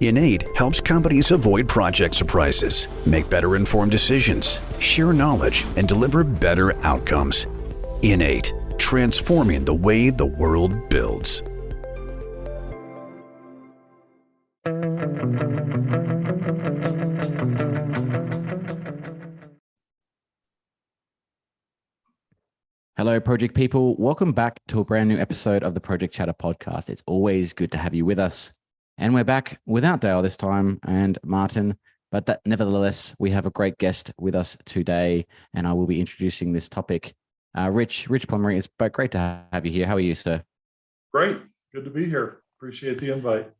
Innate helps companies avoid project surprises, make better informed decisions, share knowledge, and deliver better outcomes. Innate, transforming the way the world builds. Hello, project people. Welcome back to a brand new episode of the Project Chatter podcast. It's always good to have you with us. And we're back without Dale this time and Martin, but nevertheless, we have a great guest with us today, and I will be introducing this topic. Rich Plumery, it's great to have you here. How are you, sir? Great. Good to be here. Appreciate the invite.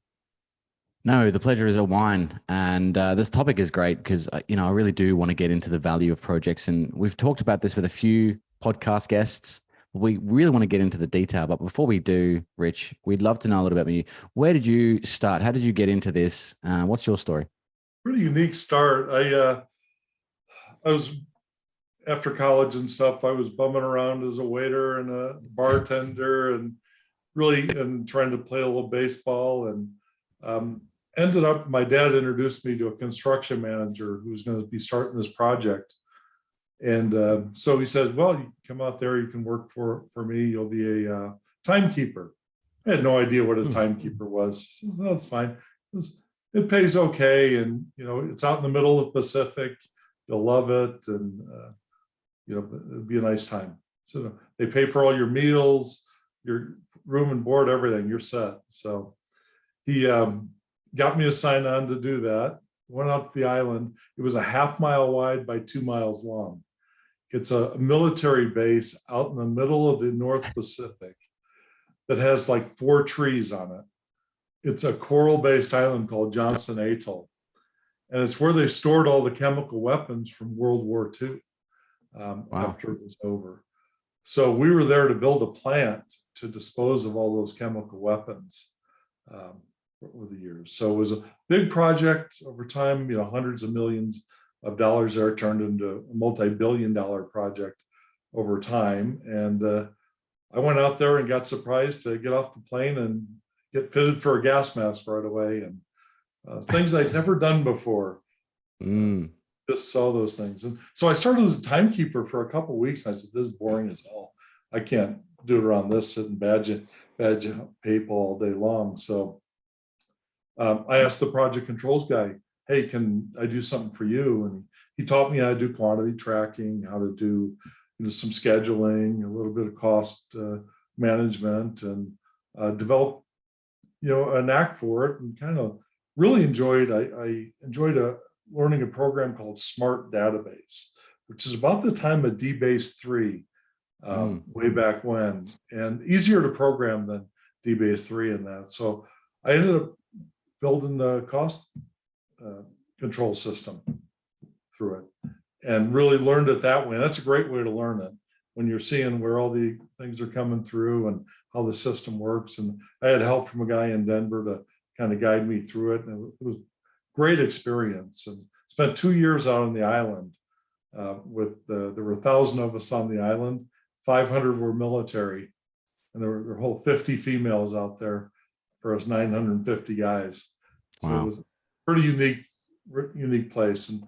No, the pleasure is all mine. And this topic is great because, I really do want to get into the value of projects. And we've talked about this with a few podcast guests. We really want to get into the detail, but before we do, Rich, we'd love to know a little bit about you. Where did you start? How did you get into this? What's your story? Pretty unique start. I was, after college and stuff, I was bumming around as a waiter and a bartender and trying to play a little baseball, and ended up, my dad introduced me to a construction manager who was going to be starting this project. And so he said, well, you come out there, you can work for me. You'll be a timekeeper. I had no idea what a timekeeper was. He says, no, that's fine. It pays okay. And, it's out in the middle of the Pacific. You'll love it. And, it'd be a nice time. So they pay for all your meals, your room and board, everything. You're set. So he got me a sign on to do that. Went out to the island. It was a 1/2 mile wide by 2 miles long. It's a military base out in the middle of the North Pacific that has like 4 trees on it. It's a coral-based island called Johnson Atoll. And it's where they stored all the chemical weapons from World War II after it was over. So we were there to build a plant to dispose of all those chemical weapons over the years. So it was a big project over time, hundreds of millions of dollars there turned into a multi-billion-dollar project over time. And I went out there and got surprised to get off the plane and get fitted for a gas mask right away. And things I'd never done before. Just saw those things. And so I started as a timekeeper for a couple of weeks. And I said, this is boring as hell. I can't do it around this, sit and badge people all day long. So I asked the project controls guy, hey, can I do something for you? And he taught me how to do quantity tracking, how to do some scheduling, a little bit of cost management, and develop a knack for it, and kind of really enjoyed. I enjoyed learning a program called Smart Database, which is about the time of DBase 3, way back when, and easier to program than DBase 3 in that. So I ended up building the cost control system through it, and really learned it that way. And that's a great way to learn it, when you're seeing where all the things are coming through and how the system works. And I had help from a guy in Denver to kind of guide me through it. And it was a great experience. And spent 2 years out on the island there were 1,000 of us on the island. 500 were military, and there were a whole 50 females out there for us 950 guys. So It was a pretty unique place. And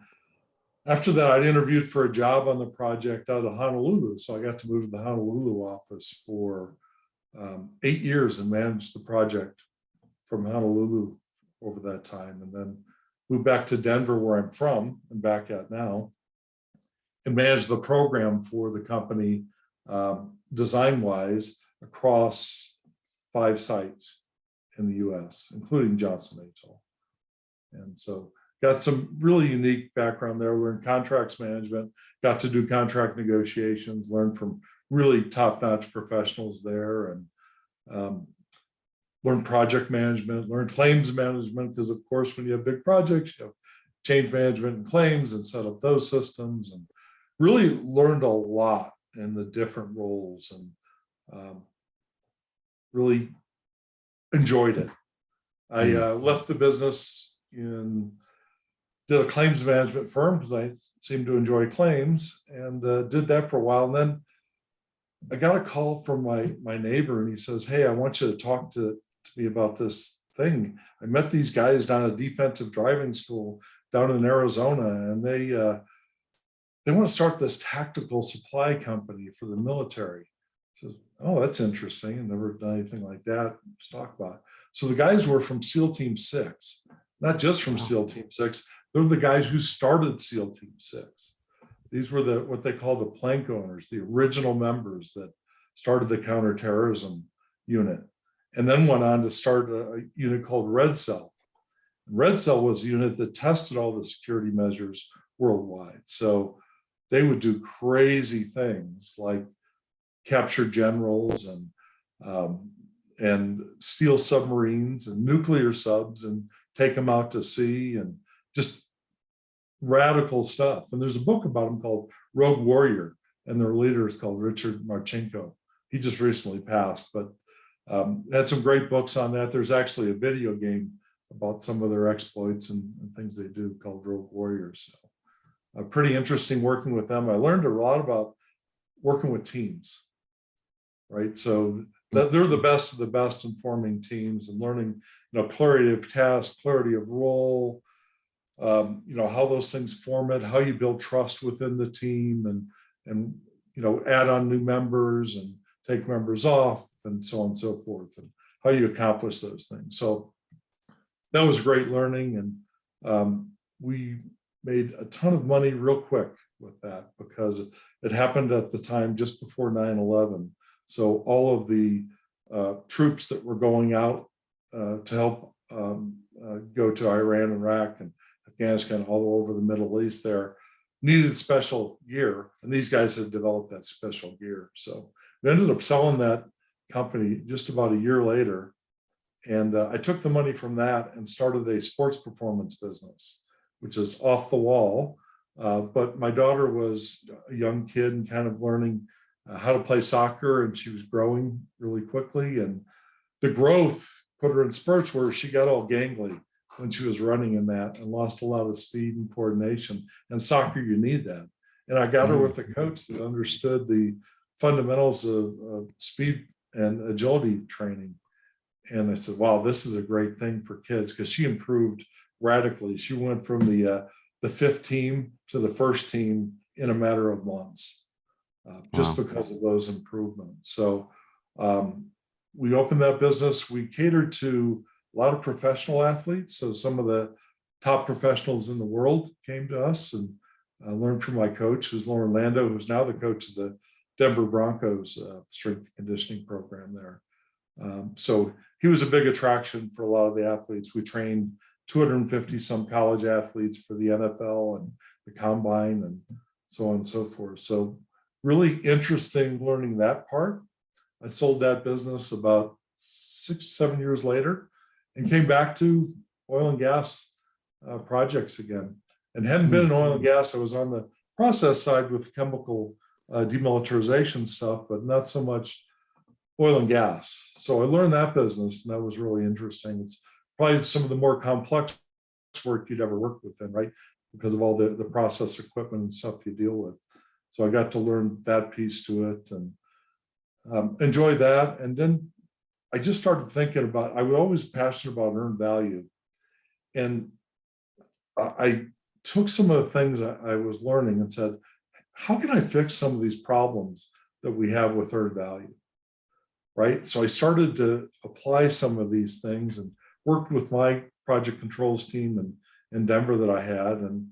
after that, I interviewed for a job on the project out of Honolulu. So I got to move to the Honolulu office for 8 years and managed the project from Honolulu over that time. And then moved back to Denver, where I'm from and back at now, and managed the program for the company design-wise across 5 sites in the US, including Johnson Atoll. And so got some really unique background there. Learned contracts management, got to do contract negotiations, learned from really top-notch professionals there, and learned project management, learned claims management, because of course, when you have big projects, you have change management and claims and set up those systems, and really learned a lot in the different roles, and really enjoyed it. I left the business and did a claims management firm because I seemed to enjoy claims, and did that for a while. And then I got a call from my neighbor, and he says, "Hey, I want you to talk to me about this thing. I met these guys down at defensive driving school down in Arizona, and they want to start this tactical supply company for the military. So, oh, that's interesting. I've never done anything like that. Let's talk about it. So the guys were from SEAL Team 6, not just from SEAL Team 6. They're the guys who started SEAL Team 6. These were what they call the plank owners, the original members that started the counterterrorism unit, and then went on to start a unit called Red Cell. Red Cell was a unit that tested all the security measures worldwide. So they would do crazy things like capture generals and steal submarines and nuclear subs and take them out to sea, and just radical stuff. And there's a book about them called Rogue Warrior, and their leader is called Richard Marchenko. He just recently passed, but had some great books on that. There's actually a video game about some of their exploits and things they do called Rogue Warriors. So pretty interesting working with them. I learned a lot about working with teams, right? So that they're the best of the best in forming teams and learning, clarity of task, clarity of role, how those things form it, how you build trust within the team, and add on new members and take members off, and so on and so forth, and how you accomplish those things. So that was great learning, and we made a ton of money real quick with that because it happened at the time just before 9/11. So all of the troops that were going out to help go to Iran, Iraq, and Afghanistan, all over the Middle East there, needed special gear, and these guys had developed that special gear. So we ended up selling that company just about a year later, and I took the money from that and started a sports performance business, which is off the wall. But my daughter was a young kid and kind of learning how to play soccer, and she was growing really quickly, and the growth put her in spurts where she got all gangly when she was running in that and lost a lot of speed and coordination. And soccer, you need that. And I got her with a coach that understood the fundamentals of speed and agility training. And I said, wow, this is a great thing for kids, because she improved radically. She went from the fifth team to the first team in a matter of months, just because of those improvements. So we opened that business. We catered to a lot of professional athletes. So some of the top professionals in the world came to us, and learned from my coach, who's Lauren Lando, who's now the coach of the Denver Broncos strength and conditioning program there. So he was a big attraction for a lot of the athletes. We trained 250 some college athletes for the NFL and the combine and so on and so forth. So really interesting learning that part. I sold that business about 6-7 years later and came back to oil and gas projects again. And hadn't been in oil and gas. I was on the process side with chemical demilitarization stuff, but not so much oil and gas. So I learned that business, and that was really interesting. It's probably some of the more complex work you'd ever work with, right? Because of all the process equipment and stuff you deal with. So I got to learn that piece to it and enjoy that. And then I just started thinking about, I was always passionate about earned value. And I took some of the things I was learning and said, how can I fix some of these problems that we have with earned value, right? So I started to apply some of these things and worked with my project controls team in Denver that I had. And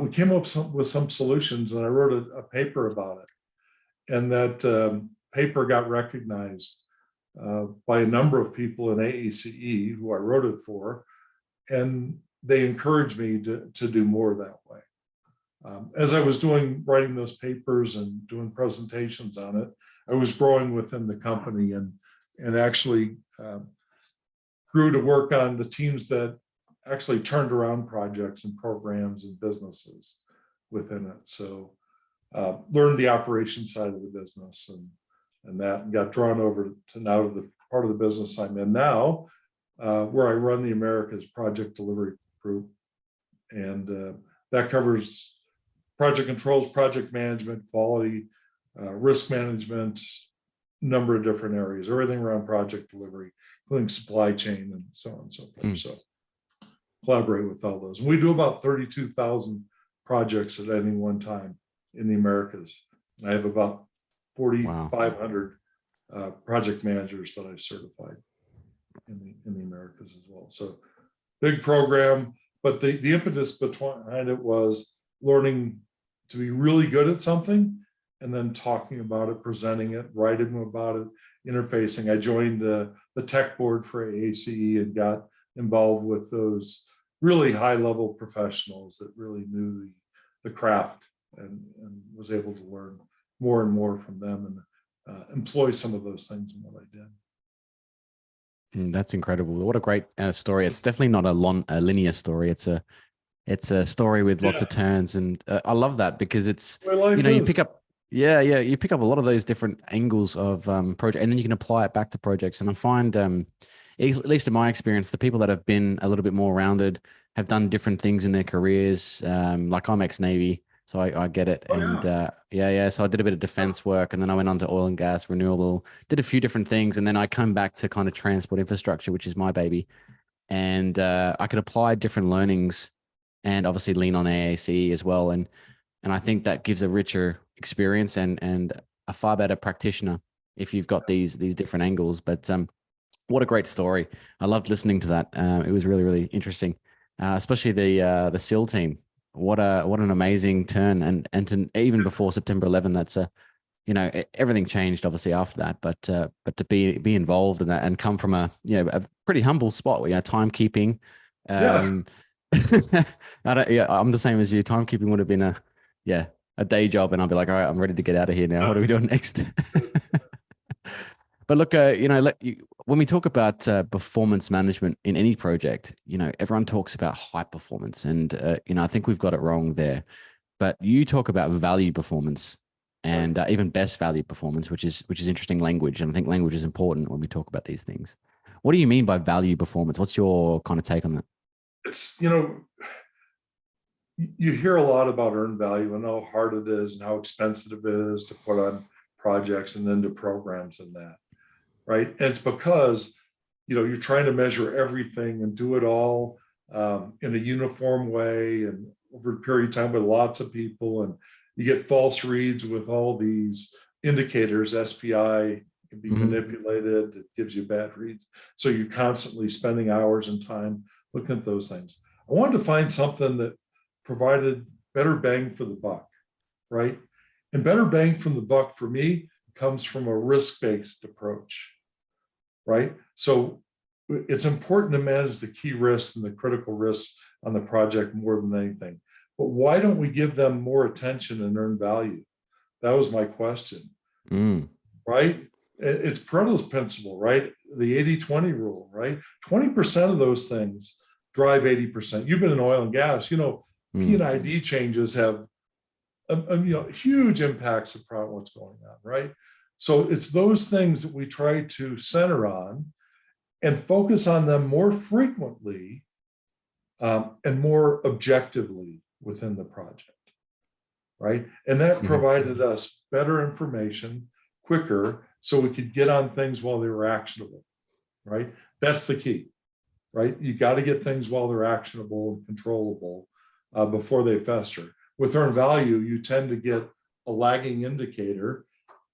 we came up with some solutions, and I wrote a paper about it. And that paper got recognized by a number of people in AACE who I wrote it for. And they encouraged me to do more that way. As I was writing those papers and doing presentations on it, I was growing within the company and actually grew to work on the teams that actually turned around projects and programs and businesses within it. So learned the operations side of the business and that got drawn over to now the part of the business I'm in now, where I run the Americas Project Delivery Group. And that covers project controls, project management, quality, risk management, number of different areas, everything around project delivery, including supply chain and so on and so forth. So collaborate with all those. And we do about 32,000 projects at any one time in the Americas. And I have about 4,500 project managers that I've certified in the Americas as well. So big program, but the impetus behind it was learning to be really good at something and then talking about it, presenting it, writing about it, interfacing. I joined the tech board for AACE and got involved with those really high-level professionals that really knew the craft and was able to learn more and more from them and employ some of those things in what I did. That's incredible. What a great story. It's definitely not a linear story. It's a story with lots of turns, and I love that because it's you pick up you pick up a lot of those different angles of project, and then you can apply it back to projects. And I find at least in my experience, the people that have been a little bit more rounded have done different things in their careers. Like I'm ex-Navy, so I get it. So I did a bit of defense work, and then I went on to oil and gas, renewable, did a few different things, and then I come back to kind of transport infrastructure, which is my baby. And I could apply different learnings and obviously lean on AACE as well. And I think that gives a richer experience and a far better practitioner if you've got these different angles. But what a great story. I loved listening to that. It was really, really interesting, especially the SEAL team. What an amazing turn. And to, even before September 11, that's everything changed obviously after that, but to be involved in that and come from a pretty humble spot where, timekeeping, I'm the same as you. Timekeeping would have been a day job, and I'll be like, all right, I'm ready to get out of here now. What are we doing next? But look, when we talk about performance management in any project, everyone talks about high performance, and I think we've got it wrong there. But you talk about value performance and even best value performance, which is interesting language, and I think language is important when we talk about these things. What do you mean by value performance? What's your kind of take on that? It's you hear a lot about earned value and how hard it is and how expensive it is to put on projects and into programs and that, right? And it's because you're trying to measure everything and do it all in a uniform way and over a period of time with lots of people, and you get false reads with all these indicators. SPI can be manipulated. It gives you bad reads. So you're constantly spending hours and time looking at those things. I wanted to find something that provided better bang for the buck, right? And better bang from the buck for me comes from a risk-based approach, right? So it's important to manage the key risks and the critical risks on the project more than anything. But why don't we give them more attention and earn value? That was my question, right? It's Pareto's principle, right? The 80-20 rule, right? 20% of those things drive 80%. You've been in oil and gas, P&ID changes have huge impacts upon what's going on, right? So it's those things that we try to center on and focus on them more frequently and more objectively within the project, right? And that provided us better information quicker so we could get on things while they were actionable, right? That's the key, right? You got to get things while they're actionable and controllable before they fester. With earned value, you tend to get a lagging indicator.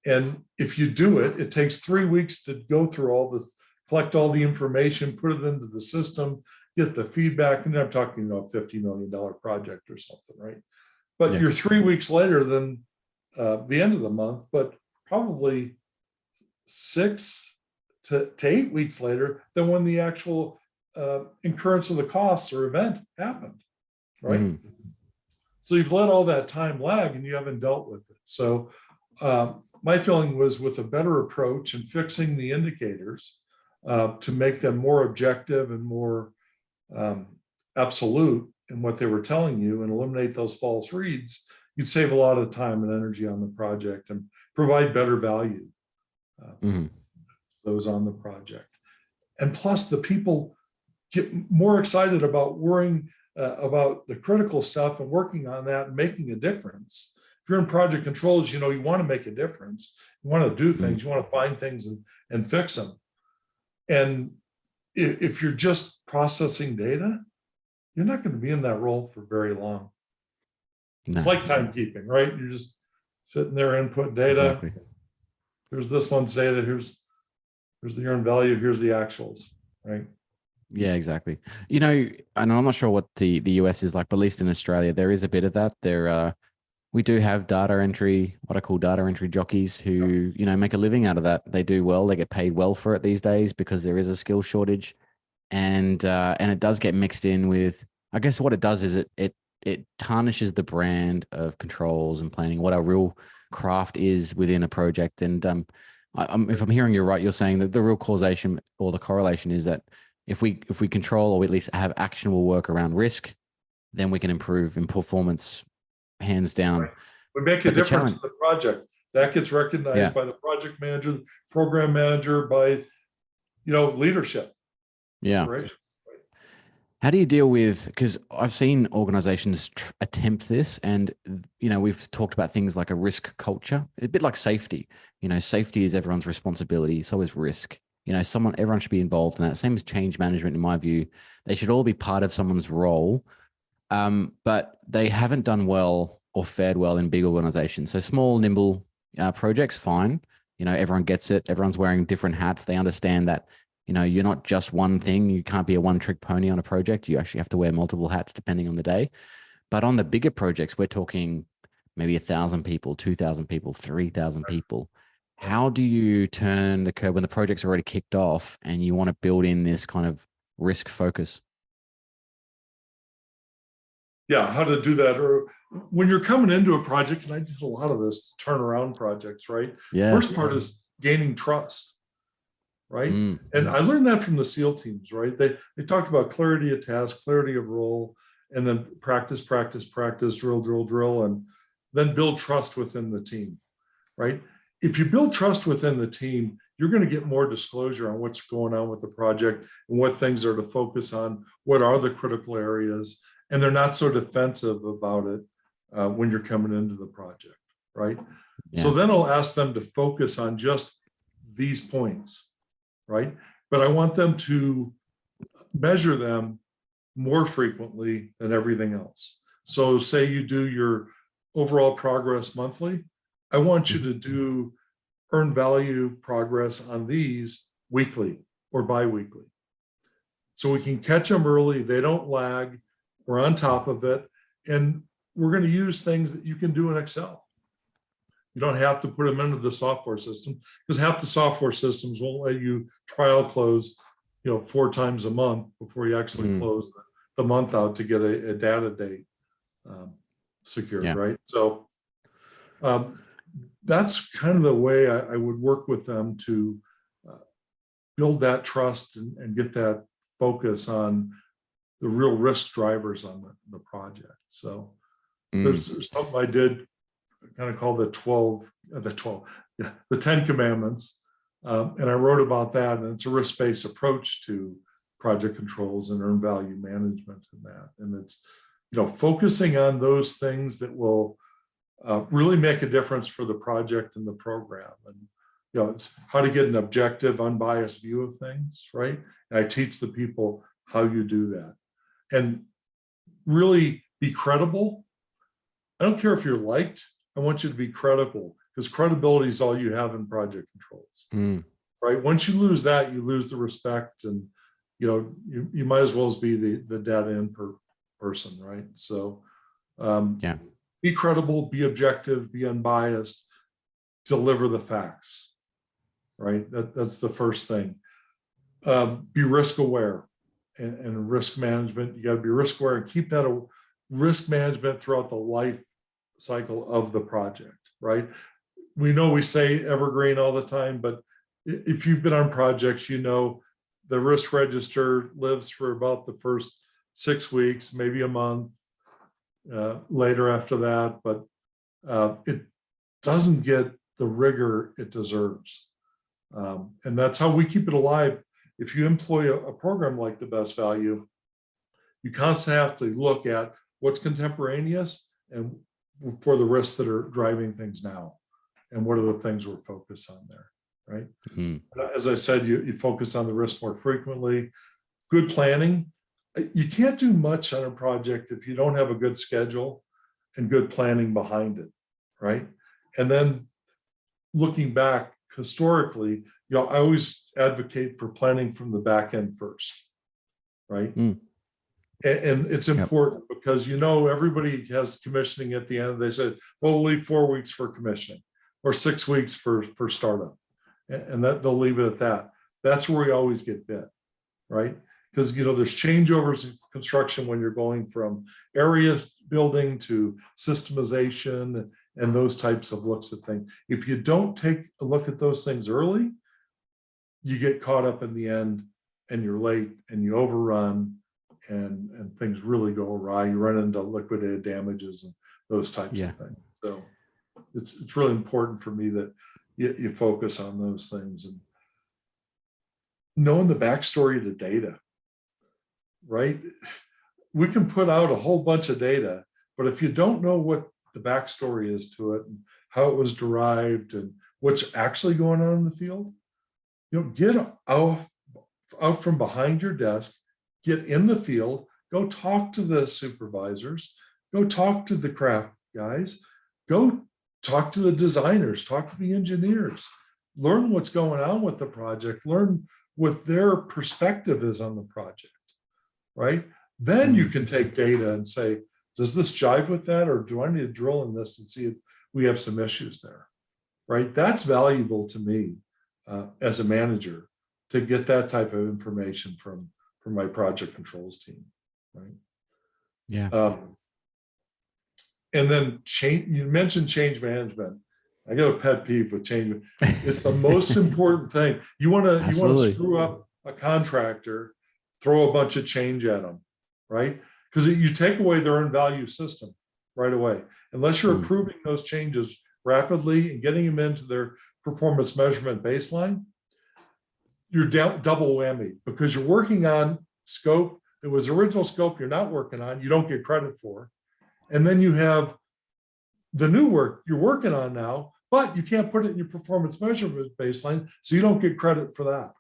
And if you do it, it takes 3 weeks to go through all this, collect all the information, put it into the system, get the feedback. And I'm talking about a $50 million project or something, right? But you're 3 weeks later than the end of the month, but probably 6 to 8 weeks later than when the actual incurrence of the costs or event happened, right? So you've let all that time lag and you haven't dealt with it. So my feeling was, with a better approach and fixing the indicators to make them more objective and more absolute in what they were telling you and eliminate those false reads, you'd save a lot of time and energy on the project and provide better value those on the project. And plus, the people get more excited about worrying about the critical stuff and working on that and making a difference. If you're in project controls, you want to make a difference. You want to do things, you want to find things and fix them. And if you're just processing data, you're not going to be in that role for very long. It's like timekeeping, right? You're just sitting there, input data. Exactly. Here's this one's data. Here's the earned value. Here's the actuals, right? Yeah, exactly. You know, and I'm not sure what the US is like, but at least in Australia, there is a bit of that. We do have data entry, what I call data entry jockeys who, you know, make a living out of that. They do well. They get paid well for it these days because there is a skill shortage. And it does get mixed in with, I guess what it does is it tarnishes the brand of controls and planning, what our real craft is within a project. And if I'm hearing you right, you're saying that the real causation or the correlation is that if we control or we at least have actionable work around risk, then we can improve in performance, hands down. Right. We make a difference in the project. That gets recognized by the project manager, the program manager, by leadership. Yeah. Right. How do you deal with, because I've seen organizations attempt this, and we've talked about things like a risk culture, a bit like safety. Safety is everyone's responsibility. So is risk. Everyone should be involved in that. Same as change management, in my view. They should all be part of someone's role, but they haven't done well or fared well in big organizations. So small, nimble projects, fine. Everyone gets it. Everyone's wearing different hats. They understand that you're not just one thing. You can't be a one-trick pony on a project. You actually have to wear multiple hats depending on the day. But on the bigger projects, we're talking maybe 1,000 people, 2,000 people, 3,000 people. How do you turn the curve when the project's already kicked off and you want to build in this kind of risk focus? Yeah, how to do that. Or when you're coming into a project, and I did a lot of this turnaround projects, right? Yeah. First part is gaining trust. Right. And I learned that from the SEAL teams, right? They talked about clarity of task, clarity of role, and then practice, drill, and then build trust within the team, right? If you build trust within the team, you're going to get more disclosure on what's going on with the project and what things are to focus on, what are the critical areas, and they're not so defensive about it when you're coming into the project, right? Yeah. So then I'll ask them to focus on just these points. Right. But I want them to measure them more frequently than everything else. So say you do your overall progress monthly. I want you to do earned value progress on these weekly or bi-weekly. So we can catch them early. They don't lag. We're on top of it. And we're going to use things that you can do in Excel. You don't have to put them into the software system because half the software systems won't let you trial close, 4 times a month before you actually close the month out to get a data date secured, right? So that's kind of the way I would work with them to build that trust and get that focus on the real risk drivers on the project. So there's something I did kind of called the 10 Commandments. And I wrote about that, and it's a risk-based approach to project controls and earned value management and that. And it's, focusing on those things that will really make a difference for the project and the program. And, it's how to get an objective, unbiased view of things, right? And I teach the people how you do that. And really be credible. I don't care if you're liked. I want you to be credible, because credibility is all you have in project controls, right? Once you lose that, you lose the respect, and you might as well as be the data in person, right? So, be credible, be objective, be unbiased, deliver the facts, right? That's the first thing. Be risk aware and risk management. You got to be risk aware and keep that risk management throughout the life cycle of the project, right? We know we say evergreen all the time, but if you've been on projects, the risk register lives for about the first 6 weeks, maybe a month later after that, but it doesn't get the rigor it deserves. And that's how we keep it alive. If you employ a program like the best value, you constantly have to look at what's contemporaneous and for the risks that are driving things now. and what are the things we're focused on there, right? Mm-hmm. As I said, you focus on the risk more frequently. Good planning. You can't do much on a project if you don't have a good schedule and good planning behind it, right? And then looking back historically, I always advocate for planning from the back end first, right? And it's important because everybody has commissioning at the end. They said, well, we'll leave 4 weeks for commissioning or 6 weeks for startup, and that they'll leave it at that. That's where we always get bit, right? Because there's changeovers in construction when you're going from area building to systemization and those types of looks at things. If you don't take a look at those things early, you get caught up in the end and you're late and you overrun and things really go awry. You run into liquidated damages and those types of things. So it's really important for me that you focus on those things and knowing the backstory of the data, right? We can put out a whole bunch of data, but if you don't know what the backstory is to it and how it was derived and what's actually going on in the field, get out from behind your desk, get in the field, go talk to the supervisors, go talk to the craft guys, go talk to the designers, talk to the engineers, learn what's going on with the project, learn what their perspective is on the project, right? Then you can take data and say, does this jive with that? Or do I need to drill in this and see if we have some issues there, right? That's valuable to me as a manager to get that type of information from my project controls team, right? Yeah. And then you mentioned change management. I got a pet peeve with change. It's the most important thing. You want to screw up a contractor, throw a bunch of change at them, right? Because you take away their own value system right away. Unless you're approving those changes rapidly and getting them into their performance measurement baseline, you're double whammy because you're working on scope that was original scope you're not working on, you don't get credit for. And then you have the new work you're working on now, but you can't put it in your performance measurement baseline, so you don't get credit for that.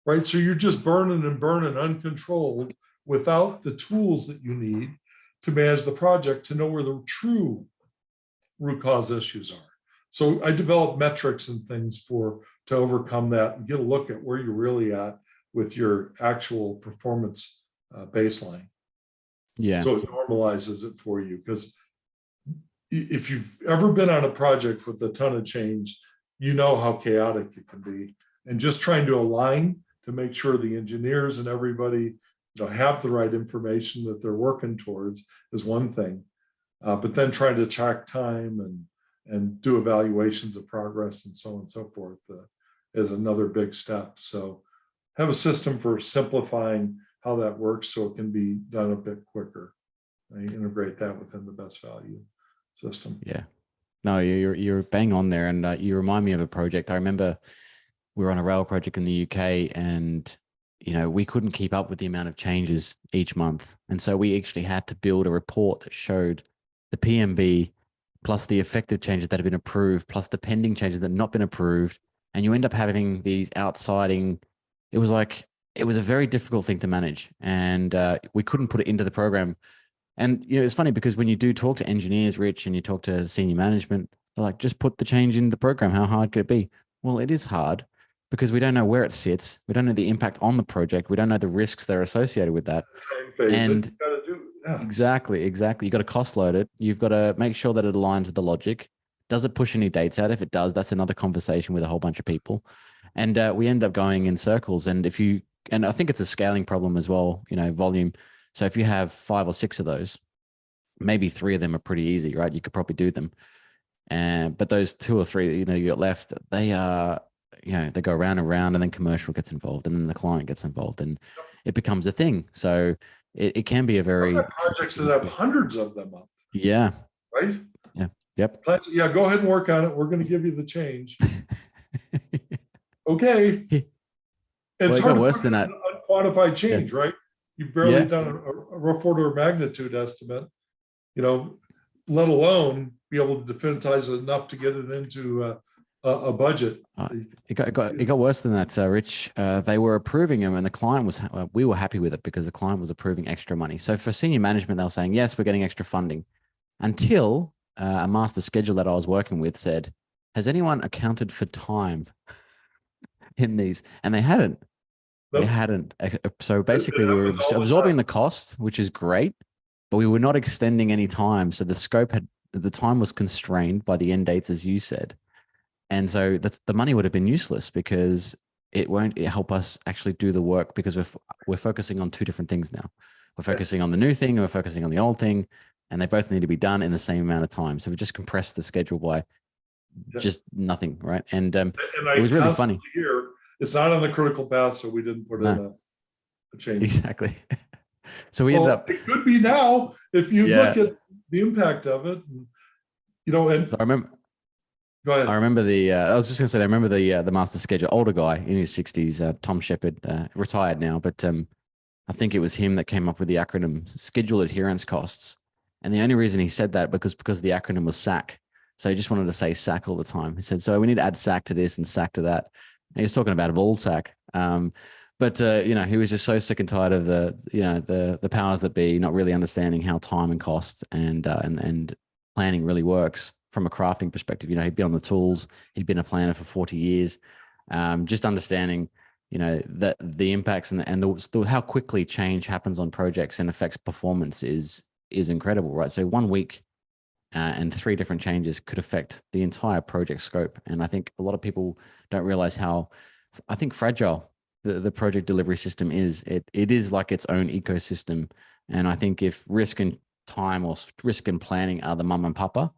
Right? So you're just burning and burning uncontrolled without the tools that you need to manage the project to know where the true root cause issues are. So I develop metrics and things to overcome that and get a look at where you're really at with your actual performance baseline. Yeah. So it normalizes it for you, because if you've ever been on a project with a ton of change, you know how chaotic it can be. And just trying to align to make sure the engineers and everybody have the right information that they're working towards is one thing. But then trying to track time and do evaluations of progress and so on and so forth is another big step. So have a system for simplifying how that works so it can be done a bit quicker. Integrate that within the best value system. Yeah. No, you're bang on there. And you remind me of a project. I remember we were on a rail project in the UK and, we couldn't keep up with the amount of changes each month. And so we actually had to build a report that showed the PMB plus the effective changes that have been approved, plus the pending changes that have not been approved. And you end up having these outsiding, it was a very difficult thing to manage. And we couldn't put it into the program. And, it's funny because when you do talk to engineers, Rich, and you talk to senior management, they're like, just put the change in the program. How hard could it be? Well, it is hard because we don't know where it sits. We don't know the impact on the project. We don't know the risks that are associated with that. Time phase and you gotta do. Yes. Exactly. You got to cost load it. You've got to make sure that it aligns with the logic. Does it push any dates out? If it does, that's another conversation with a whole bunch of people. And we end up going in circles. And I think it's a scaling problem as well, volume. So if you have 5 or 6 of those, maybe 3 of them are pretty easy, right? You could probably do them. But those 2 or 3, you got left, they are, they go round and round, and then commercial gets involved, and then the client gets involved, and it becomes a thing. So it can be a very projects that have hundreds of them up. Yeah. Right. Yeah. Yep. Yeah. Go ahead and work on it. We're going to give you the change. Okay. It's hard to worse than that. Unquantified change, right? You've barely done a rough order of magnitude estimate. let alone be able to definitize it enough to get it into a budget. It got worse than that, Rich. They were approving them, and the client was. We were happy with it because the client was approving extra money. So for senior management, they were saying, yes, we're getting extra funding, until a master schedule that I was working with said, has anyone accounted for time in these? And they hadn't. They hadn't. So basically, we were absorbing the cost, which is great, but we were not extending any time. So the time was constrained by the end dates, as you said. And so the money would have been useless because it won't help us actually do the work, because we're focusing on two different things now. We're focusing on the new thing and we're focusing on the old thing, and they both need to be done in the same amount of time. So we just compressed the schedule by just nothing, right? And it was really funny. It's not on the critical path, so we didn't put in a change. Exactly. So we ended up. It could be now if you look at the impact of it. And so I remember. Go ahead. I remember I was just going to say, I remember the master schedule, older guy in his 60s, Tom Shepard, retired now, but I think it was him that came up with the acronym schedule adherence costs. And the only reason he said that because the acronym was SAC. So he just wanted to say SAC all the time. He said, so we need to add SAC to this and SAC to that. And he was talking about a ball sack. But he was just so sick and tired of the powers that be not really understanding how time and cost and planning really works from a crafting perspective. He'd been on the tools, he'd been a planner for 40 years. Just understanding, that the impacts and how quickly change happens on projects and affects performance is incredible, right? So 1 week and 3 different changes could affect the entire project scope. And I think a lot of people don't realize how, I think, fragile the project delivery system is. It is like its own ecosystem. And I think if risk and time or risk and planning are the mum and papa,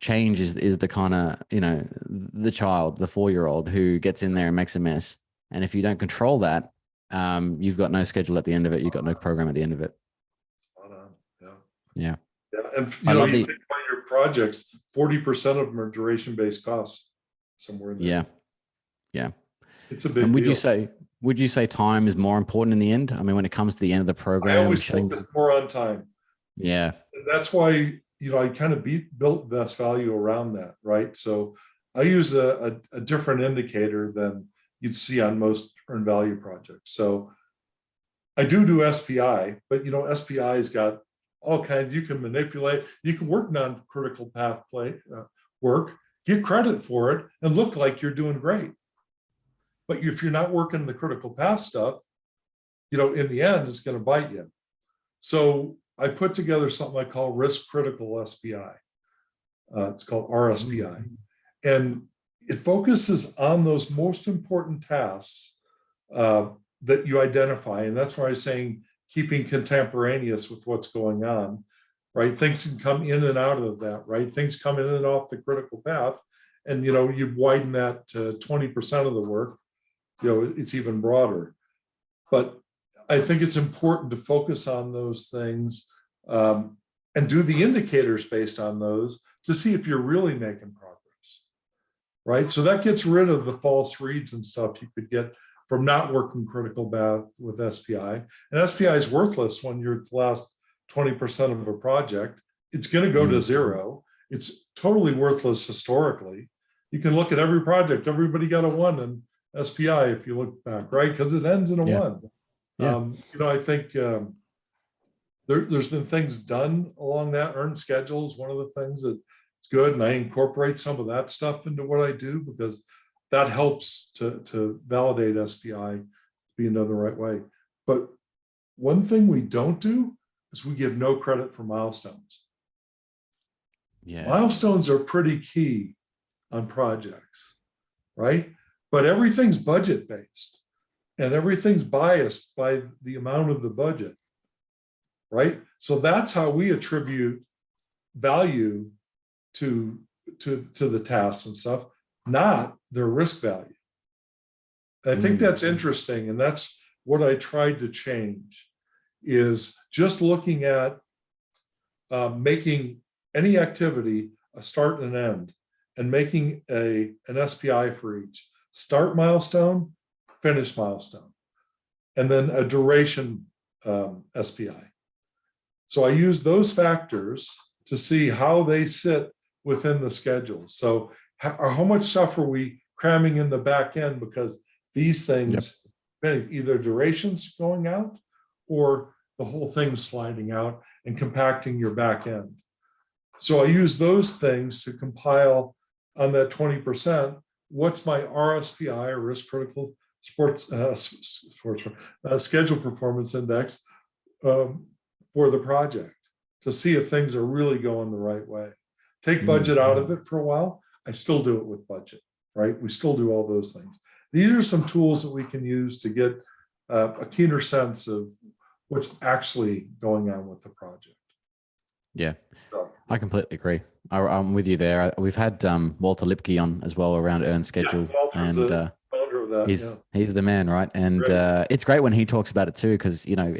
change is the kind of, the child, the 4-year-old who gets in there and makes a mess. And if you don't control that, you've got no schedule at the end of it. You've got no program at the end of it. Yeah. And you think about your projects, 40% of them are duration-based costs somewhere in there. Yeah. It's a big and deal. Would you say time is more important in the end? I mean, when it comes to the end of the program, I always focus more on time. Yeah. And that's why, I kind of built Vest Value around that, right? So I use a different indicator than you'd see on most earned value projects. So I do SPI, but SPI's got all kinds. You can manipulate, you can work non-critical path work, get credit for it, and look like you're doing great. But if you're not working the critical path stuff, in the end, it's going to bite you. So I put together something I call risk critical SPI. It's called RSPI. And it focuses on those most important tasks that you identify. And that's why I'm saying keeping contemporaneous with what's going on, right? Things can come in and out of that, right? Things come in and off the critical path. And, you widen that to 20% of the work, it's even broader. But I think it's important to focus on those things and do the indicators based on those to see if you're really making progress, right? So that gets rid of the false reads and stuff you could get from not working critical path with SPI. And SPI is worthless when you're at the last 20% of a project. It's going to go to 0. It's totally worthless historically. You can look at every project. Everybody got a 1 in SPI if you look back, right? Because it ends in a 1. Yeah. I think there's been things done along that. Earned schedule is one of the things that's good, and I incorporate some of that stuff into what I do because that helps to validate SPI being done the right way. But one thing we don't do is we give no credit for milestones. Yeah. Milestones are pretty key on projects, right? But everything's budget based and everything's biased by the amount of the budget, right? So that's how we attribute value to the tasks and stuff, not their risk value. And I think that's interesting, and that's what I tried to change, is just looking at making any activity a start and an end, and making an SPI for each. Start milestone, finish milestone, and then a duration SPI. So I use those factors to see how they sit within the schedule. So how much stuff are we cramming in the back end, because these things, either durations going out or the whole thing sliding out and compacting your back end. So I use those things to compile on that 20%. What's my RSPI, or risk critical schedule performance index, for the project, to see if things are really going the right way. Take budget out of it for a while. I still do it with budget, right? We still do all those things. These are some tools that we can use to get a keener sense of what's actually going on with the project. Yeah, I completely agree. I'm with you there. We've had Walter Lipke on as well around earn schedule, and the founder of that. He's the man, right? And it's great when he talks about it too, because you know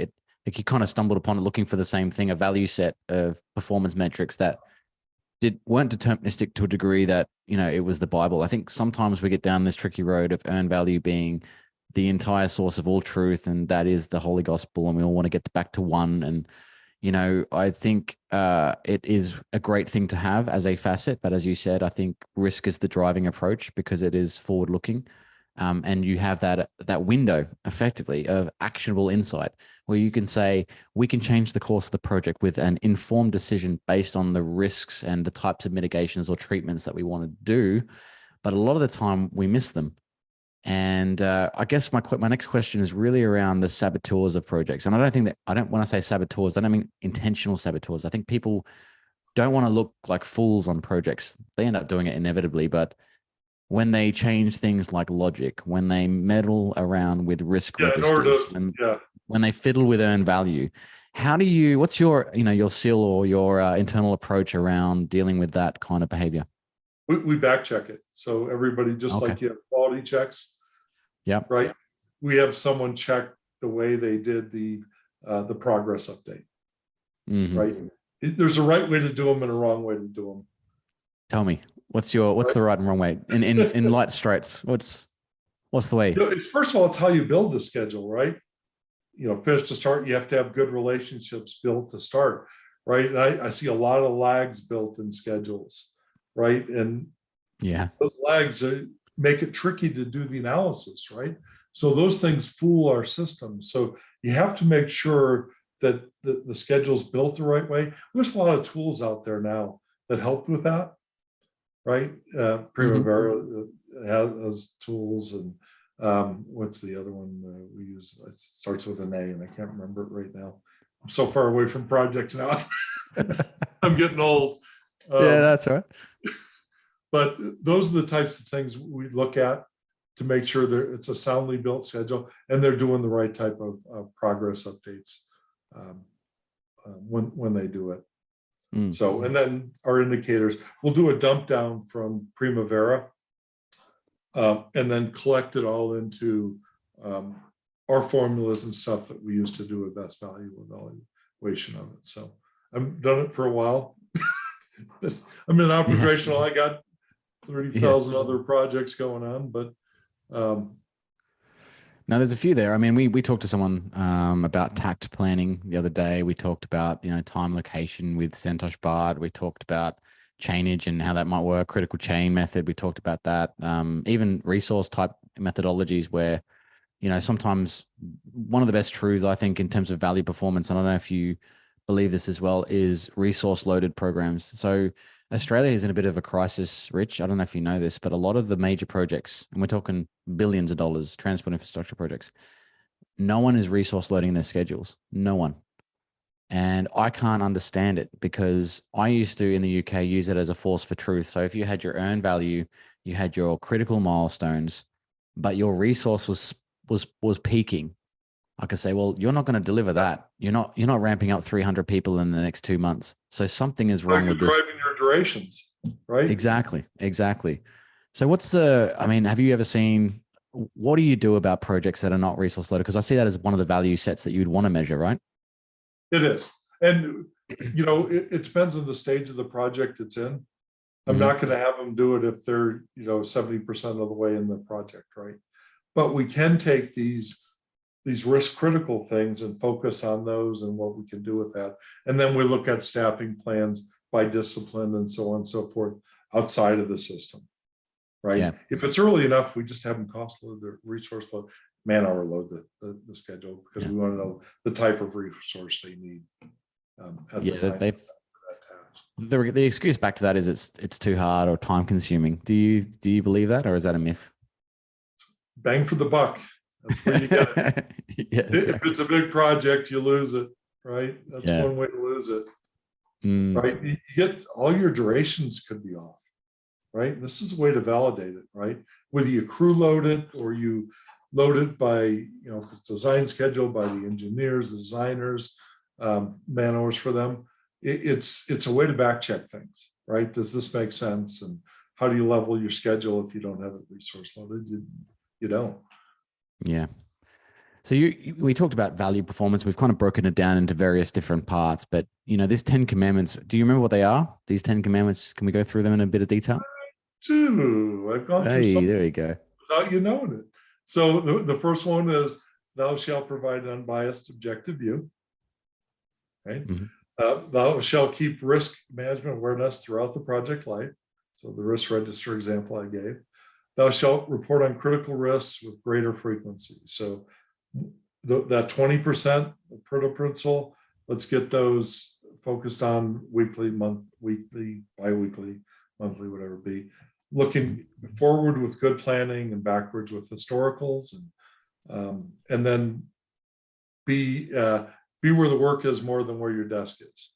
like he kind of stumbled upon it looking for the same thing, a value set of performance metrics that weren't deterministic to a degree that, you know, it was the Bible. I think sometimes we get down this tricky road of earned value being the entire source of all truth, and that is the holy gospel, and we all want to get back to one. And you know, I think it is a great thing to have as a facet, but as you said, I think risk is the driving approach because it is forward looking. And you have that window effectively of actionable insight where you can say, we can change the course of the project with an informed decision based on the risks and the types of mitigations or treatments that we want to do. But a lot of the time we miss them. And I guess my next question is really around the saboteurs of projects. And when I say saboteurs, I don't mean intentional saboteurs. I think people don't want to look like fools on projects. They end up doing it inevitably, but when they change things like logic, when they meddle around with risk registers, when they fiddle with earned value, what's your SEAL or your internal approach around dealing with that kind of behavior? We back check it. So everybody, just like you have quality checks. Yeah. Right. We have someone check the way they did the progress update. Right. There's a right way to do them and a wrong way to do them. Tell me, what's the right and wrong way in light straits? What's the way? It's, first of all, it's how you build the schedule, right? You know, finish to start, you have to have good relationships built to start, right? And I see a lot of lags built in schedules, right? And those lags make it tricky to do the analysis, right? So those things fool our system. So you have to make sure that the schedule's built the right way. There's a lot of tools out there now that help with that, right? Primavera has tools, and what's the other one we use? It starts with an A, and I can't remember it right now. I'm so far away from projects now. I'm getting old. Yeah, that's all right. But those are the types of things we look at to make sure that it's a soundly built schedule and they're doing the right type of progress updates when they do it. So, and then our indicators, we'll do a dump down from Primavera and then collect it all into our formulas and stuff that we use to do a best value evaluation of it. So I've done it for a while. I'm in operational. I got 30,000 other projects going on, but now there's a few there. I mean, we talked to someone about tact planning the other day. We talked about, time location with Santosh Bhatt. We talked about chainage and how that might work, critical chain method. We talked about that. Even resource type methodologies where, sometimes one of the best truths I think in terms of value performance, and I don't know if you believe this as well, is resource loaded programs. So Australia is in a bit of a crisis, Rich. I don't know if you know this, but a lot of the major projects, and we're talking billions of dollars, transport infrastructure projects, no one is resource loading their schedules. No one. And I can't understand it because I used to, in the UK, use it as a force for truth. So if you had your earned value, you had your critical milestones, but your resource was peaking, I could say, well, you're not going to deliver that. You're not ramping up 300 people in the next 2 months. So something is wrong with this. You're driving your durations, right? Exactly. So have you ever seen, what do you do about projects that are not resource loaded? Because I see that as one of the value sets that you'd want to measure, right? It is. And, it depends on the stage of the project it's in. I'm not going to have them do it if they're, 70% of the way in the project, right? But we can take these risk critical things and focus on those and what we can do with that. And then we look at staffing plans, by discipline and so on and so forth outside of the system, right? Yeah. If it's early enough, we just have them cost load, the resource load, man hour load the schedule, because we want to know the type of resource they need at the time. The excuse back to that is it's too hard or time consuming. Do you believe that, or is that a myth? Bang for the buck. That's where you get it. Yeah, exactly. If it's a big project, you lose it, right? That's one way to lose it, right? You get all your durations could be off, right? This is a way to validate it, right? Whether you crew load it or you load it by, if it's design scheduled by the engineers, the designers, man hours for them. It's a way to back check things, right? Does this make sense? And how do you level your schedule if you don't have it resource loaded? You don't. Yeah. So we talked about value performance. We've kind of broken it down into various different parts, but this 10 commandments, do you remember what they are? These 10 commandments, can we go through them in a bit of detail? I've gone through some there you go. without you knowing it. So the first one is, thou shalt provide an unbiased objective view, right? Mm-hmm. Thou shalt keep risk management awareness throughout the project life. So the risk register example I gave. Thou shalt report on critical risks with greater frequency. So that 20% principle, let's get those focused on weekly, bi-weekly, monthly, whatever it be. Looking forward with good planning and backwards with historicals, and then be where the work is more than where your desk is,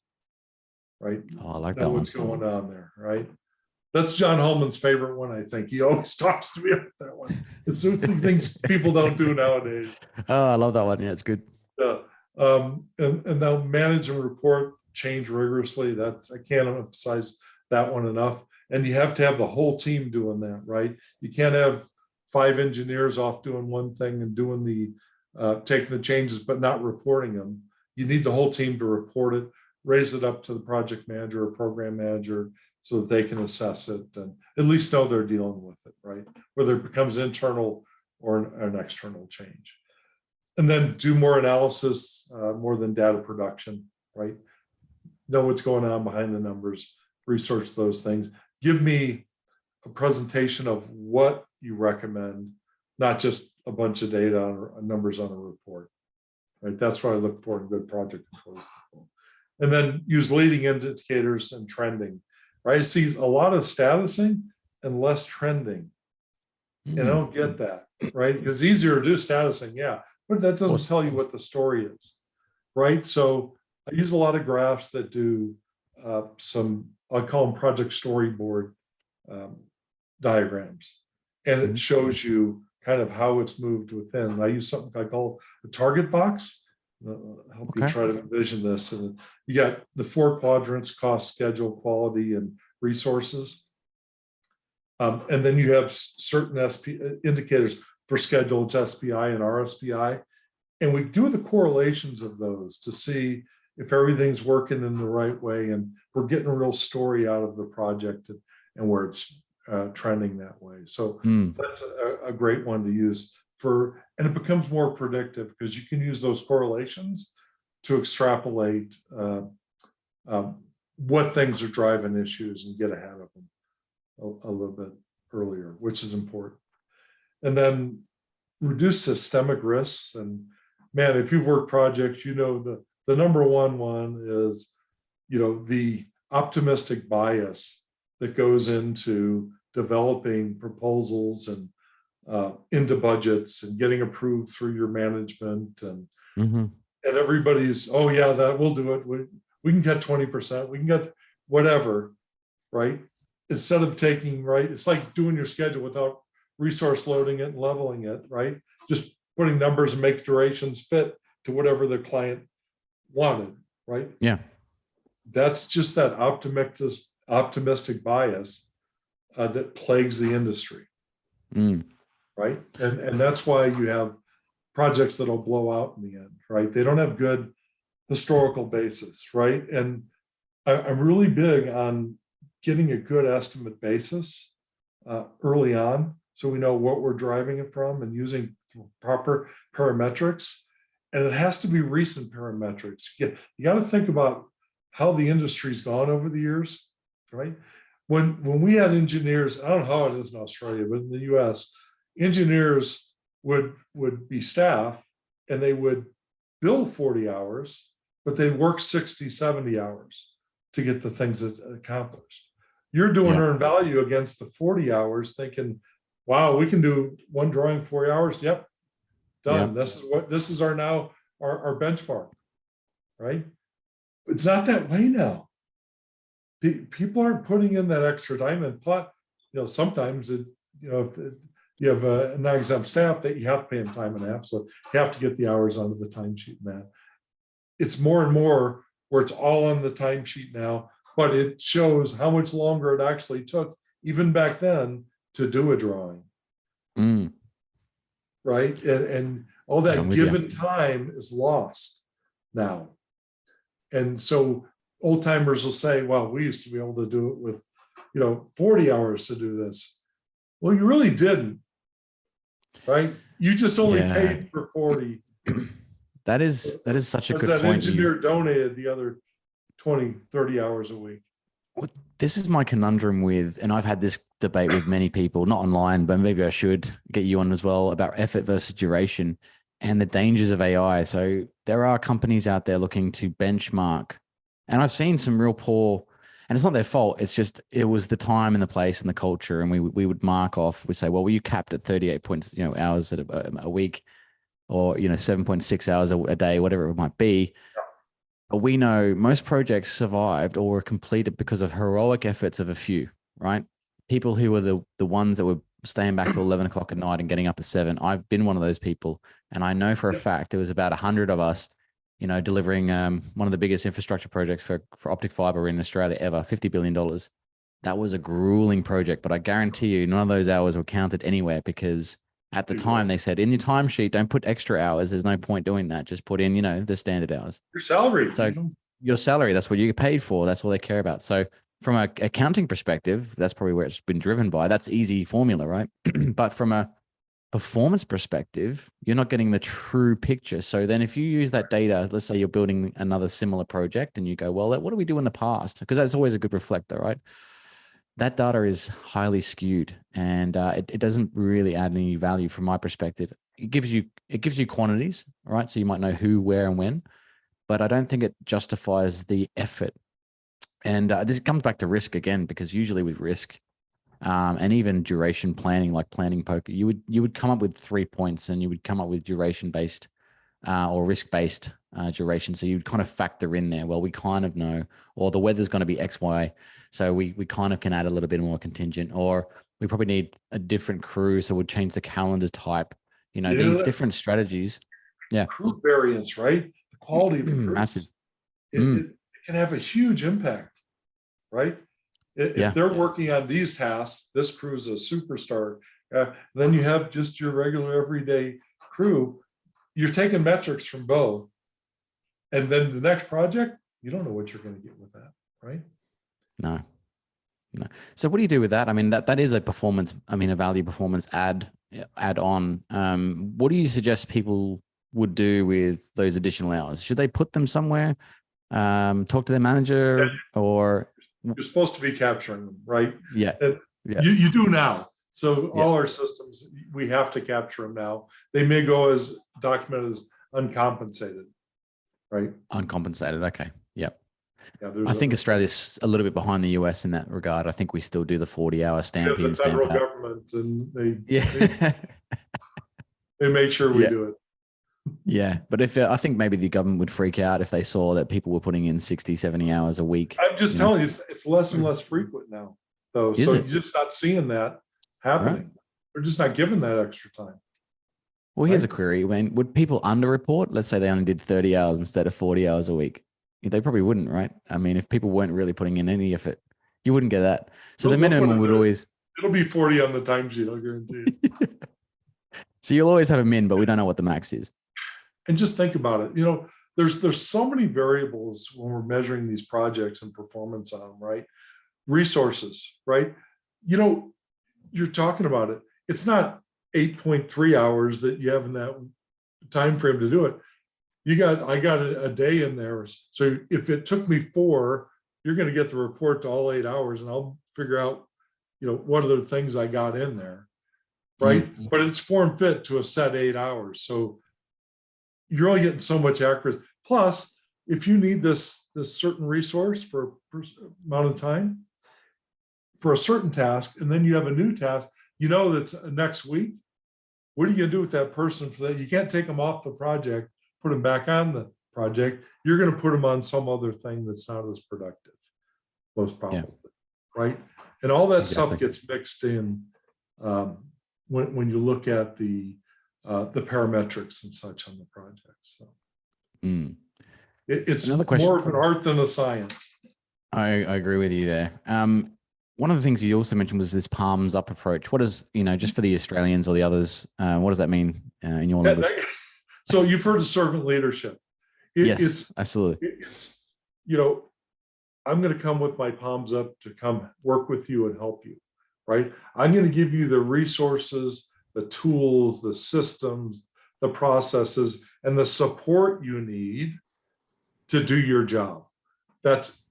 right? Oh, I like that know one. What's going on there, right? That's John Holman's favorite one, I think. He always talks to me about that one. It's things people don't do nowadays. Oh, I love that one. Yeah, it's good. And now manage and report change rigorously. That I can't emphasize that one enough. And you have to have the whole team doing that, right? You can't have 5 engineers off doing one thing and doing taking the changes but not reporting them. You need the whole team to report it, raise it up to the project manager or program manager so that they can assess it and at least know they're dealing with it, right? Whether it becomes internal or an external change. And then do more analysis, more than data production, right? Know what's going on behind the numbers, research those things. Give me a presentation of what you recommend, not just a bunch of data or numbers on a report, right? That's what I look for in good project controls people. And then use leading indicators and trending, right? I see a lot of statusing and less trending. And I don't get that, right? Because it's easier to do statusing, yeah, but that doesn't tell you what the story is, right? So I use a lot of graphs that do I call them project storyboard diagrams. And it shows you kind of how it's moved within. I use something I call a target box. Help you try to envision this. And you got the 4 quadrants: cost, schedule, quality, and resources. And then you have certain indicators for schedule. It's SPI and RSPI. And we do the correlations of those to see if everything's working in the right way and we're getting a real story out of the project and where it's trending that way. So that's a great one to use and it becomes more predictive because you can use those correlations to extrapolate what things are driving issues and get ahead of them a little bit earlier, which is important. And then reduce systemic risks. And man, if you've worked projects, the number one is, the optimistic bias that goes into developing proposals and into budgets and getting approved through your management and everybody's, oh yeah, that we'll do it. We can get 20%, we can get whatever, right? Instead of taking, right, it's like doing your schedule without resource loading it and leveling it, right? Just putting numbers and make durations fit to whatever the client wanted, right? Yeah. That's just that optimistic bias that plagues the industry, right? And that's why you have projects that'll blow out in the end, right? They don't have good historical basis, right? And I'm really big on getting a good estimate basis early on, so we know what we're driving it from and using proper parametrics. And it has to be recent parametrics. You got to think about how the industry's gone over the years, right? When we had engineers, I don't know how it is in Australia, but in the US, engineers would be staff and they would bill 40 hours, but they'd work 60, 70 hours to get the things accomplished. You're doing earned value against the 40 hours thinking, wow, we can do one drawing 40 hours. Yep, done. Yeah. This is our benchmark, right? It's not that way now. People aren't putting in that extra time, and sometimes if you have a non-exempt staff, that you have to pay them time and a half, so you have to get the hours onto the timesheet. And that it's more and more where it's all on the timesheet now, but it shows how much longer it actually took, even back then, to do a drawing. Right, and all that given time is lost now. And so old timers will say, well, we used to be able to do it with 40 hours to do this. Well, you really didn't, right? You just only paid for 40. That is such a good that point. Engineer donated the other 20, 30 hours a week. This is my conundrum with, and I've had this debate with many people, not online, but maybe I should get you on as well, about effort versus duration and the dangers of AI. So there are companies out there looking to benchmark, and I've seen some real poor, and it's not their fault. It's just, it was the time and the place and the culture. And we would mark off, we say, well, were you capped at 38 points, hours a week, or, 7.6 hours a day, whatever it might be. But we know most projects survived or were completed because of heroic efforts of a few, right? People who were the ones that were staying back till 11 o'clock at night and getting up at 7. I've been one of those people. And I know for a fact there was about 100 of us, delivering one of the biggest infrastructure projects for optic fiber in Australia ever, $50 billion. That was a grueling project, but I guarantee you none of those hours were counted anywhere, because at the time they said, in your timesheet, don't put extra hours. There's no point doing that. Just put in, the standard hours. Your salary. So your salary, that's what you get paid for. That's all they care about. So from an accounting perspective, that's probably where it's been driven by. That's easy formula, right? But from a performance perspective, you're not getting the true picture. So then if you use that data, let's say you're building another similar project and you go, well, what do we do in the past? Because that's always a good reflector, right? That data is highly skewed, and it doesn't really add any value from my perspective. It gives you quantities, right? So you might know who, where, and when, but I don't think it justifies the effort. And this comes back to risk again, because usually with risk and even duration planning, like planning poker, you would come up with 3 points, and you would come up with duration based or risk based duration. So you'd kind of factor in there, well, we kind of know, or the weather's going to be X, Y. So we kind of can add a little bit more contingent, or we probably need a different crew. So we'll change the calendar type, these different strategies. Yeah. Crew variance, right? The quality of the crew. Massive. It can have a huge impact, right? If they're working on these tasks, this crew's a superstar. Then you have just your regular everyday crew. You're taking metrics from both. And then the next project, you don't know what you're going to get with that, right? No. So what do you do with that? I mean, that is a performance, a value performance add on. What do you suggest people would do with those additional hours? Should they put them somewhere? Talk to their manager, or you're supposed to be capturing them, right? Yeah. You do now. So all our systems, we have to capture them now. They may go as documented as uncompensated, right? Uncompensated. Okay. Yep. Yeah, I think Australia's a little bit behind the US in that regard. I think we still do the 40-hour stamp in, stamp out. The federal government, and they make sure we do it. Yeah, but I think maybe the government would freak out if they saw that people were putting in 60, 70 hours a week. I'm just telling you, it's less and less frequent now, though. So you're just not seeing that happening. Right. They're just not given that extra time. Well, here's a query. Would people underreport? Let's say they only did 30 hours instead of 40 hours a week. They probably wouldn't, right? I mean, if people weren't really putting in any effort, you wouldn't get that. So the minimum would always... It'll be 40 on the timesheet, I'll guarantee you. So you'll always have a min, but we don't know what the max is. And just think about it. There's so many variables when we're measuring these projects and performance on them, right? Resources, right? You're talking about it. It's not 8.3 hours that you have in that time frame to do it. I got a day in there. So if it took me 4, you're going to get the report to all 8 hours, and I'll figure out, what are the things I got in there. Right. Mm-hmm. But it's form fit to a set 8 hours. So you're only getting so much accuracy. Plus, if you need this certain resource for a amount of time for a certain task, and then you have a new task, that's next week, what are you going to do with that person for that? You can't take them off the project, put them back on the project. You're going to put them on some other thing that's not as productive, most probably. Yeah. Right. And all that stuff gets mixed in when you look at the parametrics and such on the project. So it's more of an art than a science. I agree with you there. One of the things you also mentioned was this palms up approach. What is, just for the Australians or the others, what does that mean in your language? So you've heard of servant leadership. Yes, absolutely. It's, I'm going to come with my palms up to come work with you and help you, right? I'm going to give you the resources, the tools, the systems, the processes, and the support you need to do your job. That's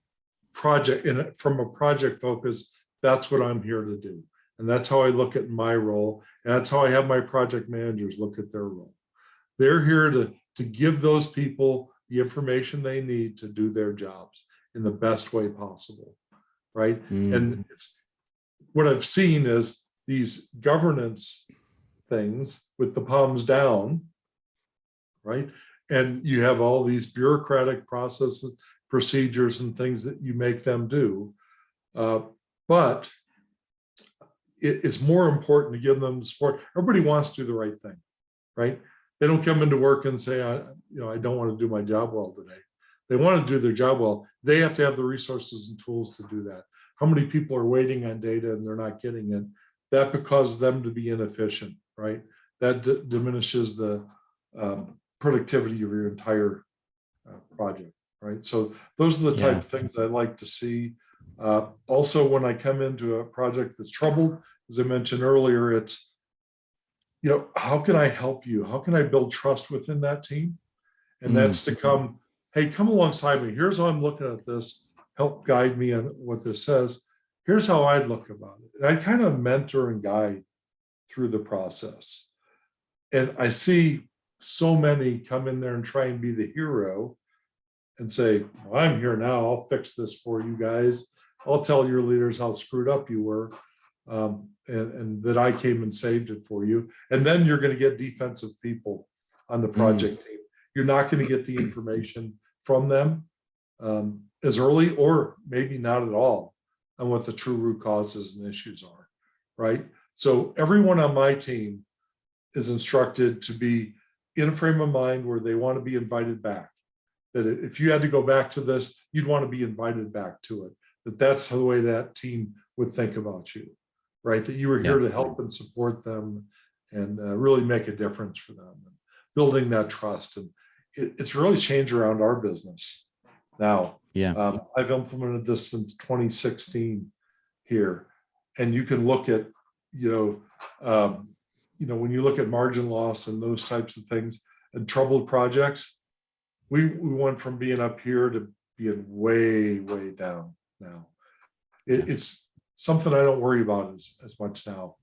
project, and from a project focus, that's what I'm here to do. And that's how I look at my role. And that's how I have my project managers look at their role. They're here to give those people the information they need to do their jobs in the best way possible, right? And it's what I've seen is these governance things with the palms down, right? And you have all these bureaucratic processes, procedures, and things that you make them do. But it's more important to give them the support. Everybody wants to do the right thing, right? They don't come into work and say, I don't want to do my job well today. They want to do their job well. They have to have the resources and tools to do that. How many people are waiting on data and they're not getting it? That causes them to be inefficient, right? That diminishes the productivity of your entire project, right? So those are the type of things I like to see. Also, when I come into a project that's troubled, as I mentioned earlier, it's, how can I help you? How can I build trust within that team? And that's to come, hey, come alongside me. Here's how I'm looking at this. Help guide me on what this says. Here's how I'd look about it. And I kind of mentor and guide through the process. And I see so many come in there and try and be the hero and say, well, I'm here now. I'll fix this for you guys. I'll tell your leaders how screwed up you were. And that I came and saved it for you. And then you're going to get defensive people on the project team. You're not going to get the information from them as early, or maybe not at all, on what the true root causes and issues are, right? So everyone on my team is instructed to be in a frame of mind where they want to be invited back. That if you had to go back to this, you'd want to be invited back to it. That's the way that team would think about you. Right, that you were here to help and support them and really make a difference for them, and building that trust. And it's really changed around our business now. I've implemented this since 2016 here, and you can look at, when you look at margin loss and those types of things and troubled projects, we went from being up here to being way, way down now. It's something I don't worry about as much now,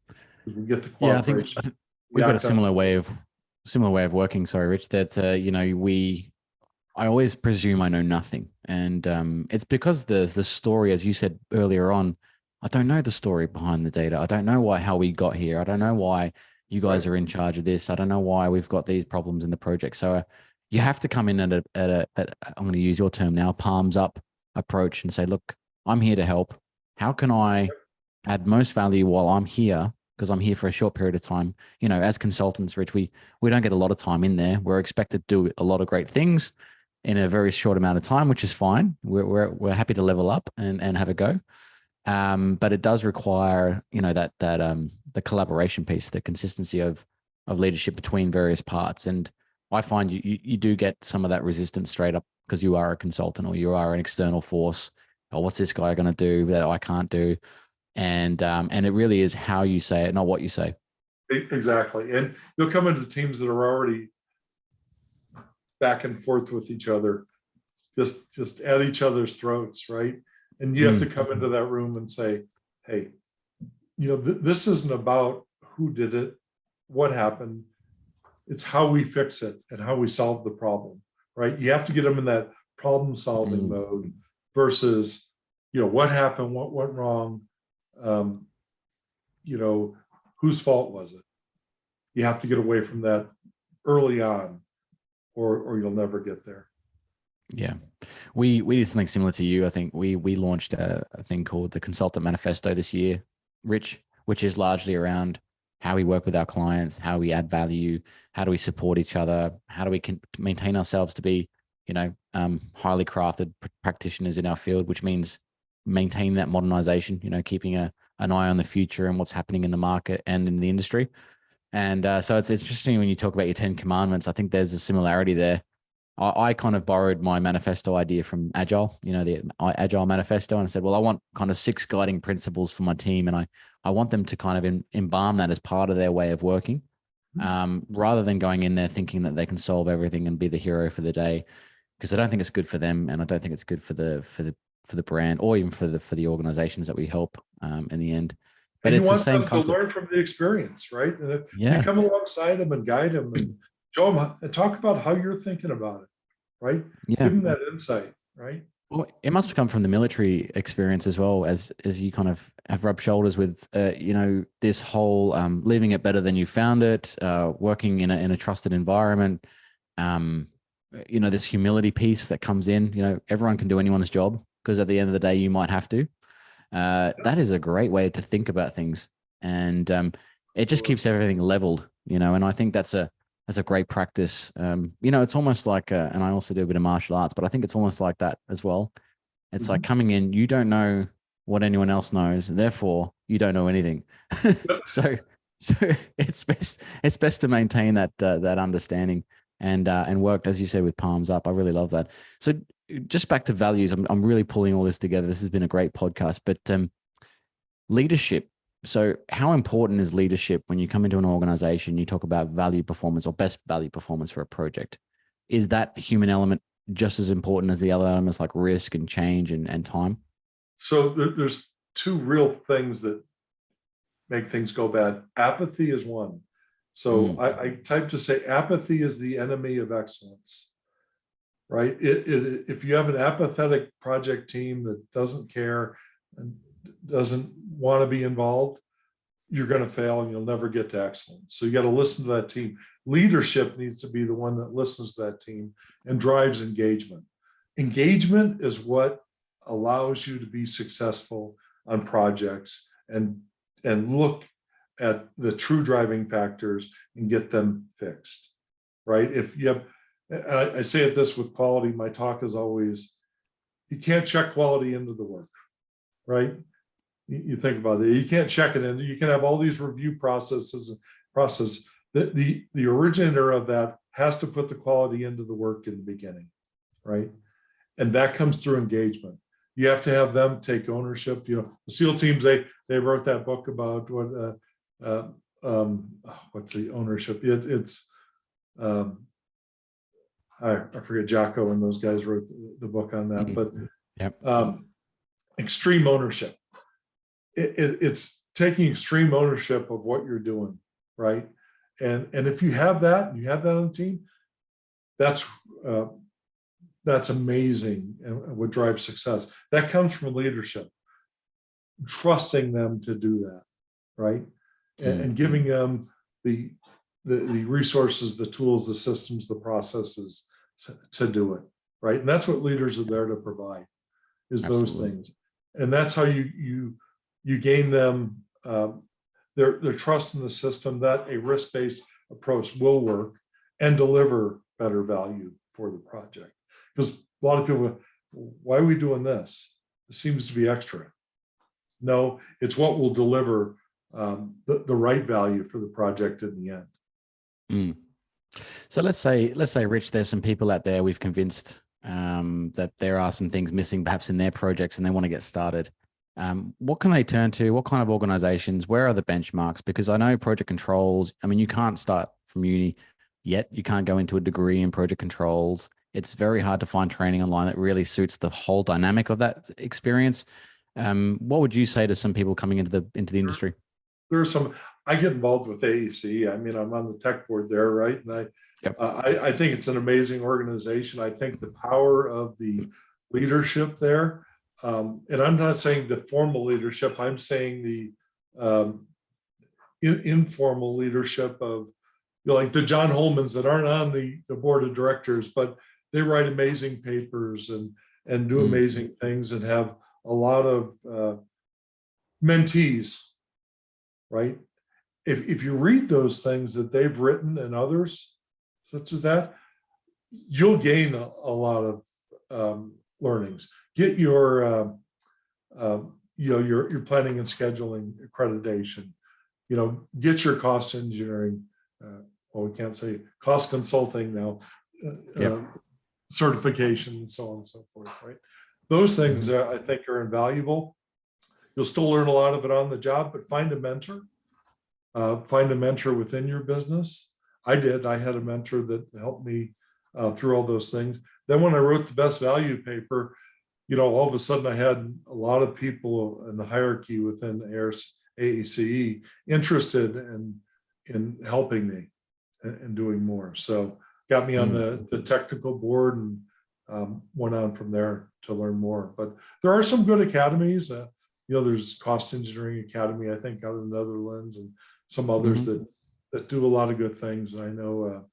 because we get the cooperation. I think we've got a similar way of working. Sorry, Rich. That I always presume I know nothing, and it's because there's the story, as you said earlier on. I don't know the story behind the data. I don't know how we got here. I don't know why you guys are in charge of this. I don't know why we've got these problems in the project. So you have to come in at I'm going to use your term now, palms up approach, and say, look, I'm here to help. How can I add most value while I'm here? Because I'm here for a short period of time. As consultants, Rich, we don't get a lot of time in there. We're expected to do a lot of great things in a very short amount of time, which is fine. We're happy to level up and have a go. But it does require, the collaboration piece, the consistency of leadership between various parts. And I find you do get some of that resistance straight up because you are a consultant or you are an external force. Oh, what's this guy going to do that I can't do? And it really is how you say it, not what you say. Exactly. And you'll come into teams that are already back and forth with each other, just at each other's throats, right? And you have to come into that room and say, hey, this isn't about who did it, what happened. It's how we fix it and how we solve the problem, right? You have to get them in that problem solving mode versus, what happened, what went wrong, whose fault was it? You have to get away from that early on, or you'll never get there. Yeah, we did something similar to you. I think we launched a thing called the Consultant Manifesto this year, Rich, which is largely around how we work with our clients, how we add value, how do we support each other, how do we maintain ourselves to be, highly crafted practitioners in our field, which means maintain that modernization, keeping an eye on the future and what's happening in the market and in the industry. And so it's interesting when you talk about your 10 commandments. I think there's a similarity there. I kind of borrowed my manifesto idea from Agile, the Agile manifesto, and I said, well, I want kind of 6 guiding principles for my team. And I want them to kind of embalm that as part of their way of working, rather than going in there thinking that they can solve everything and be the hero for the day, because I don't think it's good for them. And I don't think it's good for the brand or even for the organizations that we help in the end. But and it's you want the same them concept. to learn from the experience, right? And if Yeah. you come alongside them and guide them and show them and talk about how you're thinking about it, right? Yeah. Give them that insight, right? Well, it must have come from the military experience as well, as you kind of have rubbed shoulders with, this whole leaving it better than you found it, working in a trusted environment, this humility piece that comes in. Everyone can do anyone's job, because at the end of the day, you might have to. That is a great way to think about things, and it just keeps everything leveled, and I think that's a great practice. It's almost like, and I also do a bit of martial arts, but I think it's almost like that as well. It's like coming in, you don't know what anyone else knows, and therefore you don't know anything. so it's best to maintain that understanding and work, as you said, with palms up. I really love that. So just back to values, I'm really pulling all this together. This has been a great podcast, but leadership. So how important is leadership when you come into an organization, you talk about value performance or best value performance for a project? Is that human element just as important as the other elements like risk and change and time? So there's 2 real things that make things go bad. Apathy is one. So I type to say apathy is the enemy of excellence, right? If you have an apathetic project team that doesn't care and doesn't want to be involved, you're going to fail and you'll never get to excellence. So you got to listen to that team. Leadership needs to be the one that listens to that team and drives engagement. Engagement is what allows you to be successful on projects and look at the true driving factors and get them fixed, right? If you have, I say it this with quality, my talk is always, you can't check quality into the work, right? You think about it, you can't check it in. You can have all these review processes. The originator of that has to put the quality into the work in the beginning, right? And that comes through engagement. You have to have them take ownership. The SEAL teams, they wrote that book about what's the ownership? It's I forget, Jocko and those guys wrote the book on that, but extreme ownership. It's taking extreme ownership of what you're doing, right? And if you have that, and you have that on the team, that's amazing and what drives success. That comes from leadership, trusting them to do that, right? And giving them the resources, the tools, the systems, the processes to do it, right? And that's what leaders are there to provide, is those things. And that's how you gain them their trust in the system that a risk-based approach will work and deliver better value for the project. Because a lot of people, why are we doing this? It seems to be extra. No, it's what will deliver the right value for the project in the end. So let's say, Rich, there's some people out there we've convinced that there are some things missing perhaps in their projects and they want to get started. What can they turn to? What kind of organizations? Where are the benchmarks? Because I know project controls, I mean, you can't start from uni. yet. You can't go into a degree in project controls. It's very hard to find training online that really suits the whole dynamic of that experience. What would you say to some people coming into the industry? There are some. I get involved with AEC. I mean, I'm on the tech board there, right? And I think it's an amazing organization. I think the power of the leadership there, and I'm not saying the formal leadership. I'm saying the informal leadership of, like the John Holmans that aren't on the board of directors, but they write amazing papers and do amazing things and have a lot of mentees, right? If you read those things that they've written and others such as that, you'll gain a lot of learnings. Get your your planning and scheduling accreditation. Get your cost engineering. We can't say cost consulting now. Certification and so on and so forth, right? Those things I think are invaluable. You'll still learn a lot of it on the job, but find a mentor. Find a mentor within your business. I did. I had a mentor that helped me through all those things. Then when I wrote the best value paper, all of a sudden I had a lot of people in the hierarchy within AECE interested in helping me and doing more. So got me on the technical board and went on from there to learn more. But there are some good academies. There's Cost Engineering Academy, I think, out in the Netherlands, and some others that do a lot of good things. And I know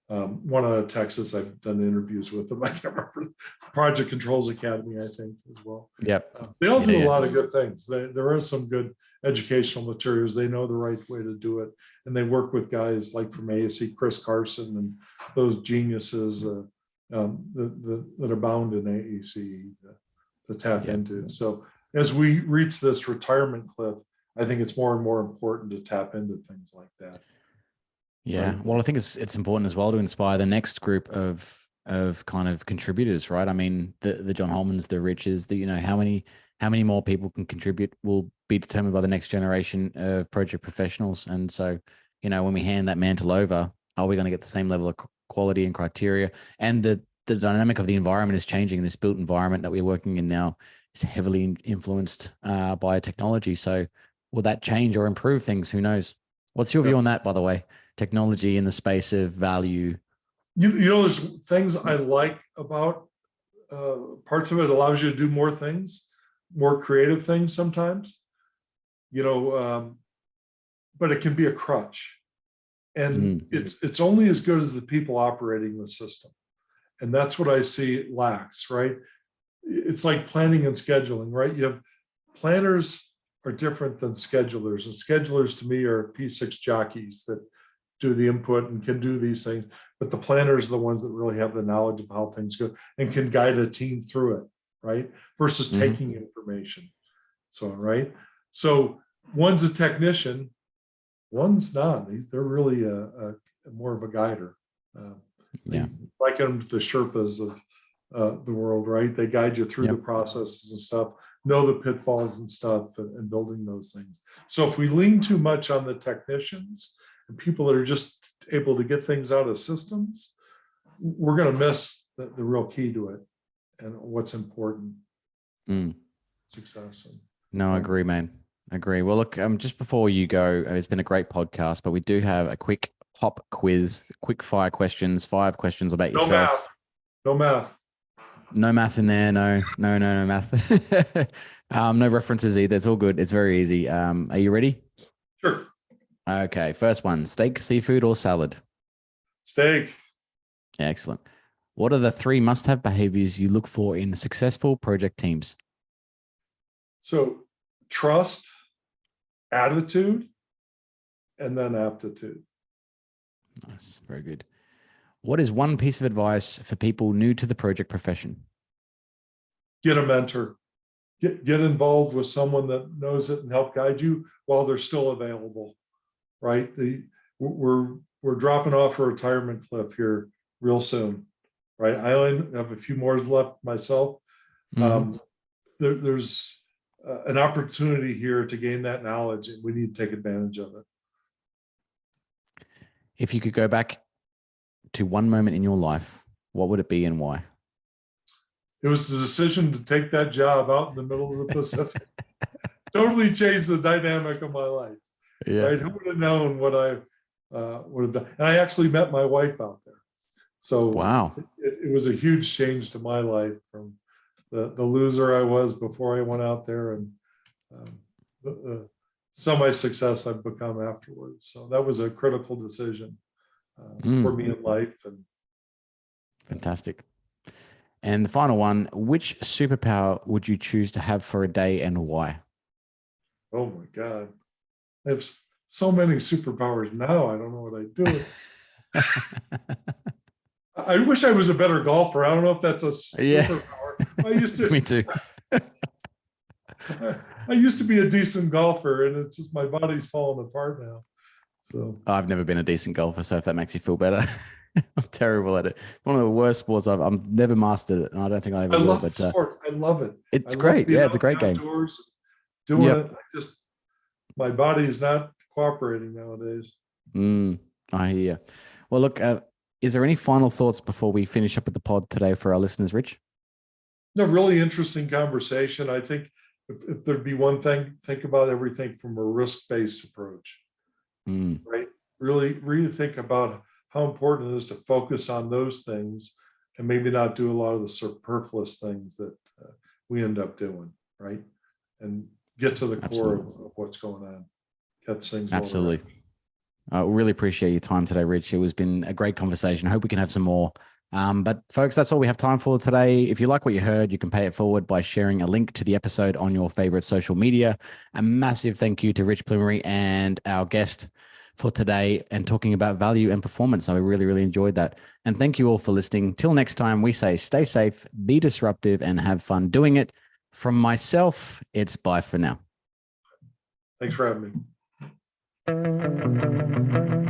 one out of Texas, I've done interviews with them. I can't remember. Project Controls Academy, I think, as well. Yep. They all do a lot of good things. There are some good educational materials. They know the right way to do it. And they work with guys like from ASC, Chris Carson, and those geniuses that are bound in AEC to tap into. So as we reach this retirement cliff, I think it's more and more important to tap into things like that. Yeah. Well, I think it's important as well to inspire the next group of kind of contributors, right? I mean, the John Holmans, the Riches, how many more people can contribute will be determined by the next generation of project professionals. And so, when we hand that mantle over, are we going to get the same level of quality and criteria? And the dynamic of the environment is changing. This built environment that we're working in now is heavily influenced by technology. So will that change or improve things? Who knows? What's your view on that, by the way? Technology in the space of value. There's things I like about parts of it. Allows you to do more things, more creative things sometimes, but it can be a crutch. And it's only as good as the people operating the system. And that's what I see it lacks, right? It's like planning and scheduling, right? You have planners are different than schedulers. And schedulers to me are P6 jockeys that do the input and can do these things. But the planners are the ones that really have the knowledge of how things go and can guide a team through it, right? Versus taking information. So, right? So one's a technician, one's not. They're really more of a guider. Like them, the Sherpas of the world, right? They guide you through the processes and stuff, know the pitfalls and stuff, and building those things. So if we lean too much on the technicians and people that are just able to get things out of systems, we're going to miss the real key to it and what's important. Success. No, I agree, man. I agree. Well, look, just before you go, it's been a great podcast, but we do have a quick pop quiz, quick fire questions, 5 questions about yourself. No math. No math in there. No math. No references either. It's all good. It's very easy. Are you ready? Sure. Okay. First one, steak, seafood, or salad? Steak. Excellent. What are the 3 must-have behaviors you look for in successful project teams? So trust, attitude, and then aptitude. Nice. Very good. What is one piece of advice for people new to the project profession? Get a mentor. Get involved with someone that knows it and help guide you while they're still available, right? We're dropping off a retirement cliff here real soon, right? I only have a few more left myself. There's an opportunity here to gain that knowledge, and we need to take advantage of it. if you could go back to one moment in your life, what would it be and why? It was the decision to take that job out in the middle of the Pacific. Totally changed the dynamic of my life. Yeah. Right? Who would have known what I would have done? And I actually met my wife out there. So Wow. it was a huge change to my life from the loser I was before I went out there and the semi-success I've become afterwards. So that was a critical decision for me in life. And fantastic. And the final one, which superpower would you choose to have for a day and why? oh my God, I have so many superpowers now. I don't know what I'd do with it. I wish I was a better golfer. I don't know if that's a superpower. I used to. Me too. I used to be a decent golfer, and it's just my body's falling apart now. So I've never been a decent golfer, so if that makes you feel better, I'm terrible at it. One of the worst sports I've never mastered it, and I don't think I ever will. love but sports. I love it. It's I great. love Yeah, it's a great game. Doing it. My body is not cooperating nowadays. I hear you. Well, look, is there any final thoughts before we finish up with the pod today for our listeners, Rich? No, really interesting conversation. I think if there'd be one thing, think about everything from a risk-based approach, right? Really think about how important it is to focus on those things and maybe not do a lot of the superfluous things that we end up doing, right? And get to the core of what's going on. Get things absolutely. I really appreciate your time today, Rich. It has been a great conversation. I hope we can have some more. But folks, that's all we have time for today. If you like what you heard, you can pay it forward by sharing a link to the episode on your favorite social media. A massive thank you to Rich Plumery and our guest for today and talking about value and performance. I really, really enjoyed that. And thank you all for listening. Till next time, we say stay safe, be disruptive, and have fun doing it. From myself, it's bye for now. Thanks for having me.